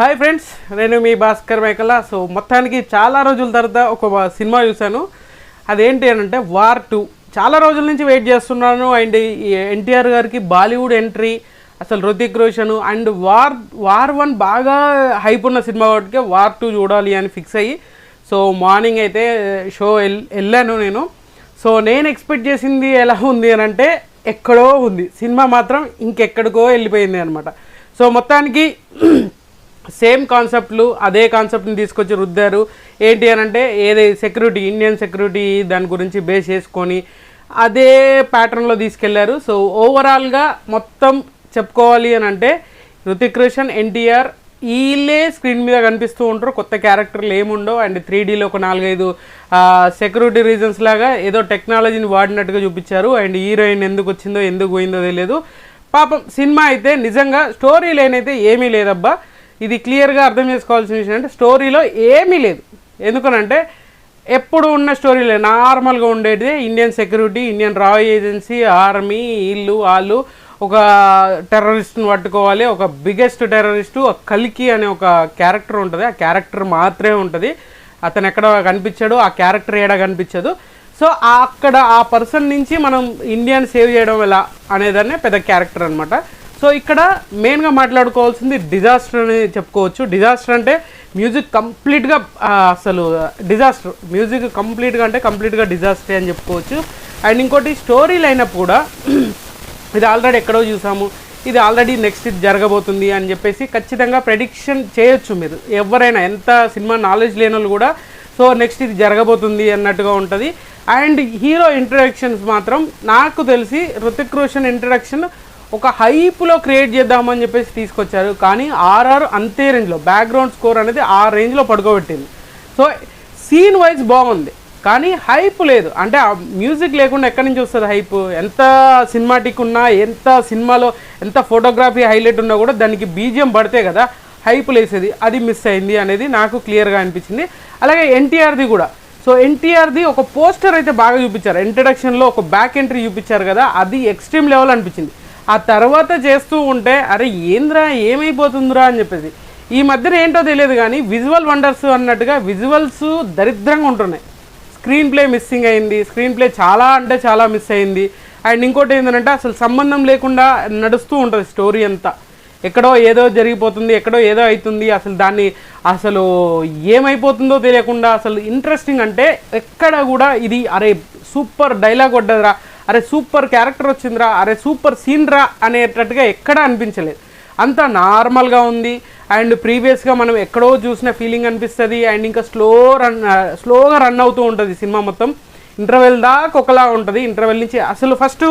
Hi friends, నేను మీ భాస్కర్ మేకల. So మొత్తానికి చాలా రోజుల తర్వాత ఒక సినిమా చూశాను. అదేంటి అని అంటే వార్ 2. చాలా రోజుల నుంచి వెయిట్ చేస్తున్నాను. అండ్ ఎన్టీఆర్ గారికి బాలీవుడ్ ఎంట్రీ, అసలు హృతిక్ రోషన్ అండ్ వార్ 1 బాగా హైప్ ఉన్న సినిమా కాబట్టి వార్ 2 చూడాలి అని ఫిక్స్ అయ్యి సో మార్నింగ్ అయితే షో వెళ్ళాను నేను. సో నేను ఎక్స్పెక్ట్ చేసింది ఎలా ఉంది అని అంటే ఎక్కడో ఉంది, సినిమా మాత్రం ఇంకెక్కడికో వెళ్ళిపోయింది అనమాట. సో మొత్తానికి సేమ్ కాన్సెప్ట్లు, అదే కాన్సెప్ట్ని తీసుకొచ్చి రుద్దారు. ఏంటి అని అంటే సెక్యూరిటీ, ఇండియన్ సెక్యూరిటీ దాని గురించి బేస్ చేసుకొని అదే ప్యాటర్న్లో తీసుకెళ్లారు. సో ఓవరాల్గా మొత్తం చెప్పుకోవాలి అని అంటే హృతిక్ రోషన్, ఎన్టీఆర్ వీళ్ళే స్క్రీన్ మీద కనిపిస్తూ ఉంటారు. కొత్త క్యారెక్టర్లు ఏముండవు. అండ్ 3Dలో ఒక 4-5 సెక్యూరిటీ రీజన్స్ లాగా ఏదో టెక్నాలజీని వాడినట్టుగా చూపించారు. అండ్ హీరోయిన్ ఎందుకు వచ్చిందో ఎందుకు పోయిందో తెలియదు. పాపం సినిమా అయితే నిజంగా స్టోరీ లైన్ అయితే ఏమీ లేదబ్బా. ఇది క్లియర్గా అర్థం చేసుకోవాల్సిన విషయం అంటే స్టోరీలో ఏమీ లేదు. ఎందుకనంటే ఎప్పుడు ఉన్న స్టోరీలే నార్మల్గా ఉండేది. ఇండియన్ సెక్యూరిటీ, ఇండియన్ రా ఏజెన్సీ, ఆర్మీ, వీళ్ళు వాళ్ళు ఒక టెర్రరిస్ట్ని పట్టుకోవాలి. ఒక బిగ్గెస్ట్ టెర్రరిస్టు కల్కి అనే ఒక క్యారెక్టర్ ఉంటుంది. ఆ క్యారెక్టర్ మాత్రమే ఉంటుంది. అతను ఎక్కడ కనిపించాడు, ఆ క్యారెక్టర్ ఏడా కనిపించదు. సో అక్కడ ఆ పర్సన్ నుంచి మనం ఇండియాని సేవ్ చేయడం ఎలా అనేదాన్ని పెద్ద క్యారెక్టర్ అనమాట. సో ఇక్కడ మెయిన్గా మాట్లాడుకోవాల్సింది డిజాస్టర్ అని చెప్పుకోవచ్చు. డిజాస్టర్ అంటే మ్యూజిక్ కంప్లీట్గా అసలు డిజాస్టర్, మ్యూజిక్ కంప్లీట్గా డిజాస్టర్ అని చెప్పుకోవచ్చు. అండ్ ఇంకోటి స్టోరీ లైనప్ కూడా ఇది ఆల్రెడీ ఎక్కడో చూసాము, ఇది ఆల్రెడీ నెక్స్ట్ ఇది జరగబోతుంది అని చెప్పేసి ఖచ్చితంగా ప్రెడిక్షన్ చేయొచ్చు మీరు. ఎవరైనా ఎంత సినిమా నాలెడ్జ్ లేని వాళ్ళు కూడా సో నెక్స్ట్ ఇది జరగబోతుంది అన్నట్టుగా ఉంటుంది. అండ్ హీరో ఇంట్రడక్షన్స్ మాత్రం నాకు తెలిసి హృతిక్ రోషన్ ఇంట్రడక్షన్ ఒక హైప్లో క్రియేట్ చేద్దామని చెప్పేసి తీసుకొచ్చారు. కానీ ఆర్ఆర్ అంతే రేంజ్లో, బ్యాక్గ్రౌండ్ స్కోర్ అనేది ఆ రేంజ్లో పడుకోబెట్టింది. సో సీన్ వైజ్ బాగుంది కానీ హైప్ లేదు. అంటే ఆ మ్యూజిక్ లేకుండా ఎక్కడి నుంచి వస్తుంది హైప్? ఎంత సినిమాటిక్ ఉన్నా, ఎంత సినిమాలో ఎంత ఫోటోగ్రఫీ హైలైట్ ఉన్నా కూడా దానికి బీజిఎం పడితే కదా హైప్ లేసేది. అది మిస్ అయింది అనేది నాకు క్లియర్గా అనిపించింది. అలాగే ఎన్టీఆర్ది కూడా. సో ఎన్టీఆర్ది ఒక పోస్టర్ అయితే బాగా చూపించారు. ఇంట్రడక్షన్లో ఒక బ్యాక్ ఎంట్రీ చూపించారు కదా, అది ఎక్స్ట్రీమ్ లెవెల్ అనిపించింది. ఆ తర్వాత చేస్తూ ఉంటే అరే ఏంద్రా ఏమైపోతుందిరా అని చెప్పేసి. ఈ మధ్యన ఏంటో తెలియదు కానీ విజువల్ వండర్స్ అన్నట్టుగా విజువల్స్ దరిద్రంగా ఉంటున్నాయి. స్క్రీన్ ప్లే మిస్సింగ్ అయింది. స్క్రీన్ ప్లే చాలా అంటే చాలా మిస్ అయింది. అండ్ ఇంకోటి ఏంటంటే అసలు సంబంధం లేకుండా నడుస్తూ ఉంటుంది స్టోరీ అంతా. ఎక్కడో ఏదో జరిగిపోతుంది, ఎక్కడో ఏదో అవుతుంది, అసలు దాన్ని అసలు ఏమైపోతుందో తెలియకుండా అసలు ఇంట్రెస్టింగ్ అంటే ఎక్కడ కూడా ఇది అరే సూపర్ డైలాగ్ కొట్టదురా, అరే సూపర్ క్యారెక్టర్ వచ్చిందిరా, అరే సూపర్ సీన్ రా అనేటట్టుగా ఎక్కడా అనిపించలేదు. అంతా నార్మల్గా ఉంది. అండ్ ప్రీవియస్గా మనం ఎక్కడో చూసిన ఫీలింగ్ అనిపిస్తుంది. అండ్ ఇంకా స్లోగా రన్ అవుతూ ఉంటుంది సినిమా మొత్తం. ఇంటర్వెల్ దాకా ఒకలా ఉంటుంది. ఇంటర్వెల్ నుంచి అసలు ఫస్ట్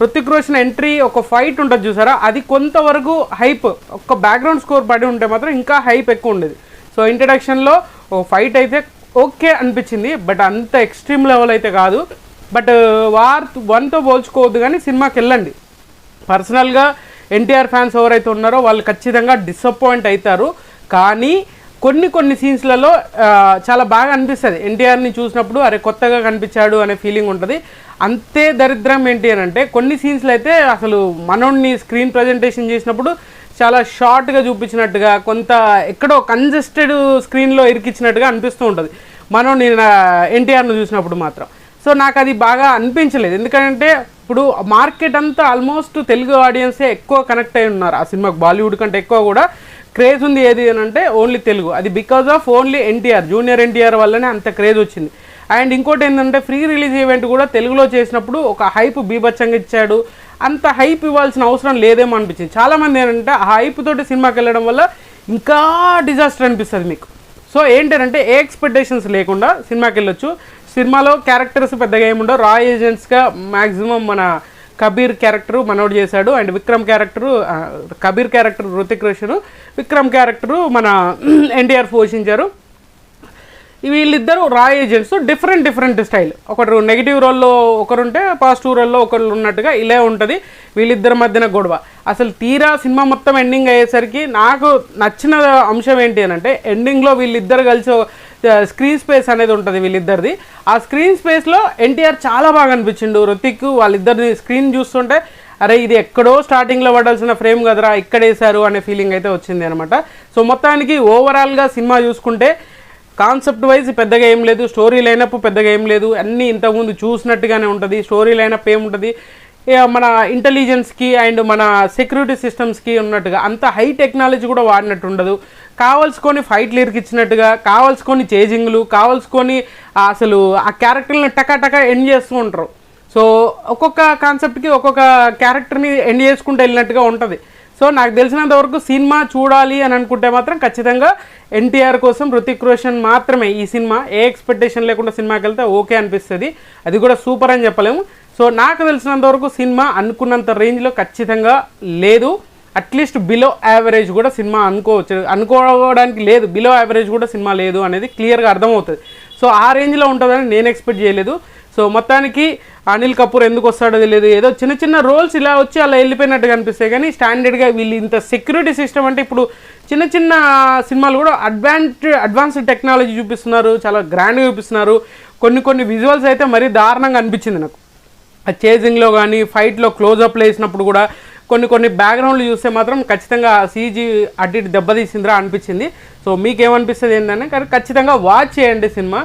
హృతిక్ రోషన్ ఎంట్రీ ఒక ఫైట్ ఉంటుంది చూసారా, అది కొంతవరకు హైప్, ఒక బ్యాక్గ్రౌండ్ స్కోర్ పడి ఉంటే మాత్రం ఇంకా హైప్ ఎక్కువ ఉండేది. సో ఇంట్రడక్షన్లో ఒక ఫైట్ అయితే ఓకే అనిపించింది, బట్ అంత ఎక్స్ట్రీమ్ లెవెల్ అయితే కాదు. బట్ వార్ 1తో పోల్చుకోవద్దు కానీ సినిమాకి వెళ్ళండి. పర్సనల్గా ఎన్టీఆర్ ఫ్యాన్స్ ఎవరైతే ఉన్నారో వాళ్ళు ఖచ్చితంగా డిసప్పాయింట్ అవుతారు. కానీ కొన్ని సీన్స్లలో చాలా బాగా అనిపిస్తుంది. ఎన్టీఆర్ని చూసినప్పుడు అరే కొత్తగా కనిపించాడు అనే ఫీలింగ్ ఉంటుంది. అంతే దరిద్రం ఏంటి అని అంటే కొన్ని సీన్స్లో అయితే అసలు మనోడిని స్క్రీన్ ప్రజెంటేషన్ చేసినప్పుడు చాలా షార్ట్గా చూపించినట్టుగా, కొంత ఎక్కడో కంజెస్టెడ్ స్క్రీన్లో ఇరికిచ్చినట్టుగా అనిపిస్తూ ఉంటుంది మనోడిని ఎన్టీఆర్ను చూసినప్పుడు మాత్రం. సో నాకు అది బాగా అనిపించలేదు. ఎందుకంటే ఇప్పుడు మార్కెట్ అంతా ఆల్మోస్ట్ తెలుగు ఆడియన్సే ఎక్కువ కనెక్ట్ అయి ఉన్నారు ఆ సినిమాకి. బాలీవుడ్ కంటే ఎక్కువ కూడా క్రేజ్ ఉంది ఏది అని అంటే ఓన్లీ తెలుగు. అది because of only NTR, junior NTR వల్లనే అంత క్రేజ్ వచ్చింది. అండ్ ఇంకోటి ఏంటంటే ఫ్రీ రిలీజ్ ఈవెంట్ కూడా తెలుగులో చేసినప్పుడు ఒక హైప్ బీభత్సంగా ఇచ్చాడు. అంత హైప్ ఇవ్వాల్సిన అవసరం లేదేమో అనిపించింది. చాలామంది ఏంటంటే ఆ హైప్ తోటి సినిమాకి వెళ్ళడం వల్ల ఇంకా డిజాస్టర్ అనిపిస్తుంది మీకు. సో ఏంటంటే ఏ ఎక్స్పెక్టేషన్స్ లేకుండా సినిమాకి వెళ్ళొచ్చు. సినిమాలో క్యారెక్టర్స్ పెద్దగా ఏముండవు. రా ఏజెంట్స్గా మ్యాక్సిమం మన కబీర్ క్యారెక్టరు మనోడు చేశాడు. And Vikram character, Kabir character Hrithik Roshan, Vikram character మన ఎన్టీఆర్ పోషించారు. వీళ్ళిద్దరు రా ఏజెంట్స్, డిఫరెంట్ స్టైల్. ఒకరు నెగిటివ్ రోల్లో ఒకరుంటే పాజిటివ్ రోల్లో ఒకరు ఉన్నట్టుగా ఇలా ఉంటుంది వీళ్ళిద్దరి మధ్యన గొడవ. అసలు తీరా సినిమా మొత్తం ఎండింగ్ అయ్యేసరికి నాకు నచ్చిన అంశం ఏంటి అని అంటే ఎండింగ్లో వీళ్ళిద్దరు కలిసి స్క్రీన్ స్పేస్ అనేది ఉంటుంది వీళ్ళిద్దరిది. ఆ స్క్రీన్ స్పేస్లో ఎన్టీఆర్ చాలా బాగా అనిపించిండు. హృతిక్ వాళ్ళిద్దరిని స్క్రీన్ చూస్తుంటే అరే ఇది ఎక్కడో స్టార్టింగ్లో పడాల్సిన ఫ్రేమ్ కదరా ఇక్కడ వేశారు అనే ఫీలింగ్ అయితే వచ్చింది అనమాట. సో మొత్తానికి ఓవరాల్గా సినిమా చూసుకుంటే కాన్సెప్ట్ వైజ్ పెద్దగా ఏం లేదు, స్టోరీ లైనప్ పెద్దగా ఏం లేదు, అన్నీ ఇంతకుముందు చూసినట్టుగానే ఉంటుంది. స్టోరీ లైనప్ ఏముంటుంది, మన ఇంటెలిజెన్స్కి అండ్ మన సెక్యూరిటీ సిస్టమ్స్కి ఉన్నట్టుగా అంత హై టెక్నాలజీ కూడా వాడినట్టు ఉండదు. కావాల్సుకొని ఫైట్లు ఇరికిచ్చినట్టుగా, కావాల్సుకొని చేజింగ్లు, కావాల్సుకొని అసలు ఆ క్యారెక్టర్ని టకా ఎండ్ చేస్తూ ఉంటారు. సో ఒక్కొక్క కాన్సెప్ట్కి ఒక్కొక్క క్యారెక్టర్ని ఎండ్ చేసుకుంటూ వెళ్ళినట్టుగా ఉంటుంది. సో నాకు తెలిసినంత వరకు సినిమా చూడాలి అని అనుకుంటే మాత్రం ఖచ్చితంగా ఎన్టీఆర్ కోసం హృతిక్ రోషన్ మాత్రమే ఈ సినిమా. ఏ ఎక్స్పెక్టేషన్ లేకుండా సినిమాకి వెళ్తే ఓకే అనిపిస్తుంది, అది కూడా సూపర్ అని చెప్పలేము. సో నాకు తెలిసినంత వరకు సినిమా అనుకున్నంత రేంజ్లో ఖచ్చితంగా లేదు. అట్లీస్ట్ బిలో యావరేజ్ కూడా సినిమా అనుకోవడానికి లేదు, బిలో యావరేజ్ కూడా సినిమా లేదు అనేది క్లియర్గా అర్థమవుతుంది. సో ఆ రేంజ్లో ఉంటుందని నేను ఎక్స్పెక్ట్ చేయలేదు. సో మొత్తానికి అనిల్ కపూర్ ఎందుకు వస్తాడో తెలియదు, ఏదో చిన్న రోల్స్ ఇలా వచ్చి అలా వెళ్ళిపోయినట్టుగా అనిపిస్తాయి. కానీ స్టాండర్డ్గా వీళ్ళు ఇంత సెక్యూరిటీ సిస్టమ్ అంటే ఇప్పుడు చిన్న సినిమాలు కూడా అడ్వాన్స్డ్ టెక్నాలజీ చూపిస్తున్నారు, చాలా గ్రాండ్గా చూపిస్తున్నారు. కొన్ని విజువల్స్ అయితే మరీ దారుణంగా అనిపించింది నాకు. ఆ చేజింగ్లో కానీ ఫైట్లో క్లోజప్లో వేసినప్పుడు కూడా కొన్ని బ్యాక్గ్రౌండ్లు చూస్తే మాత్రం ఖచ్చితంగా సీజీ అటు ఇటు దెబ్బతీసిందిరా అనిపించింది. సో మీకేమనిపిస్తుంది ఏంటంటే కానీ ఖచ్చితంగా వాచ్ చేయండి సినిమా.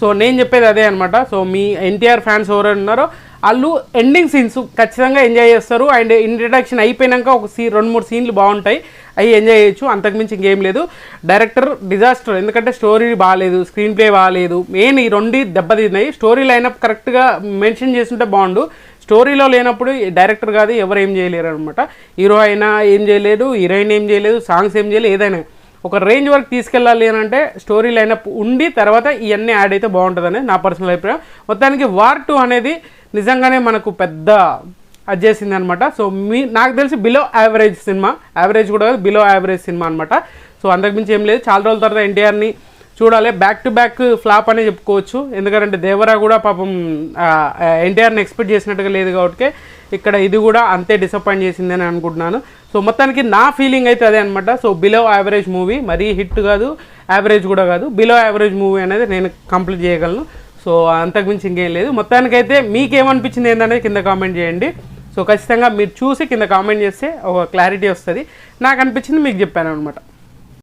సో నేను చెప్పేది అదే అనమాట. సో మీ ఎన్టీఆర్ ఫ్యాన్స్ ఎవరైనా ఉన్నారో వాళ్ళు ఎండింగ్ సీన్స్ ఖచ్చితంగా ఎంజాయ్ చేస్తారు. అండ్ ఇంట్రడక్షన్ అయిపోయినాక ఒక 2-3 సీన్లు బాగుంటాయి, అవి ఎంజాయ్ చేయొచ్చు, అంతకుమించి ఇంకేం లేదు. డైరెక్టర్ డిజాస్టర్, ఎందుకంటే స్టోరీ బాగాలేదు, స్క్రీన్ ప్లే బాగాలేదు, మెయిన్ ఈ 2 దెబ్బతిన్నాయి. స్టోరీ లైనప్ కరెక్ట్గా మెన్షన్ చేస్తుంటే బాగుండు. స్టోరీలో లేనప్పుడు డైరెక్టర్ కాదు ఎవరు ఏం చేయలేరు అనమాట. హీరో అయినా ఏం చేయలేదు, హీరోయిన్ ఏం చేయలేదు, సాంగ్స్ ఏం చేయలేదు, ఏదైనా ఒక రేంజ్ వరకు తీసుకెళ్ళాలి అని అంటే స్టోరీ లైనప్ ఉండి తర్వాత ఇవన్నీ యాడ్ అయితే బాగుంటుందని నా పర్సనల్ అభిప్రాయం. మొత్తానికి వార్ 2 అనేది నిజంగానే మనకు పెద్ద అది చేసింది అనమాట. సో నాకు తెలిసి బిలో యావరేజ్ సినిమా, యావరేజ్ కూడా కాదు బిలో యావరేజ్ సినిమా అనమాట. సో అంతకుమించి ఏం లేదు. చాలా రోజుల తర్వాత ఎన్టీఆర్ని చూడాలి, బ్యాక్ టు బ్యాక్ ఫ్లాప్ అనే చెప్పుకోవచ్చు. ఎందుకంటే దేవరా కూడా పాపం ఎన్టీఆర్ని ఎక్స్పెక్ట్ చేసినట్టుగా లేదు కాబట్టి ఇక్కడ ఇది కూడా అంతే డిసప్పాయింట్ చేసిందని అనుకుంటున్నాను. సో మొత్తానికి నా ఫీలింగ్ అయితే అదే అనమాట. సో బిలో యావరేజ్ మూవీ, మరీ హిట్ కాదు, యావరేజ్ కూడా కాదు, బిలో యావరేజ్ మూవీ అనేది నేను కంప్లీట్ చేయగలను. సో అంతకుమించి ఇంకేం లేదు. మొత్తానికైతే మీకేమనిపించింది ఏంటనేది కింద కామెంట్ చేయండి. సో ఖచ్చితంగా మీరు చూసి కింద కామెంట్ చేస్తే ఒక క్లారిటీ వస్తుంది. నాకు అనిపించింది మీకు చెప్పాను అనమాట.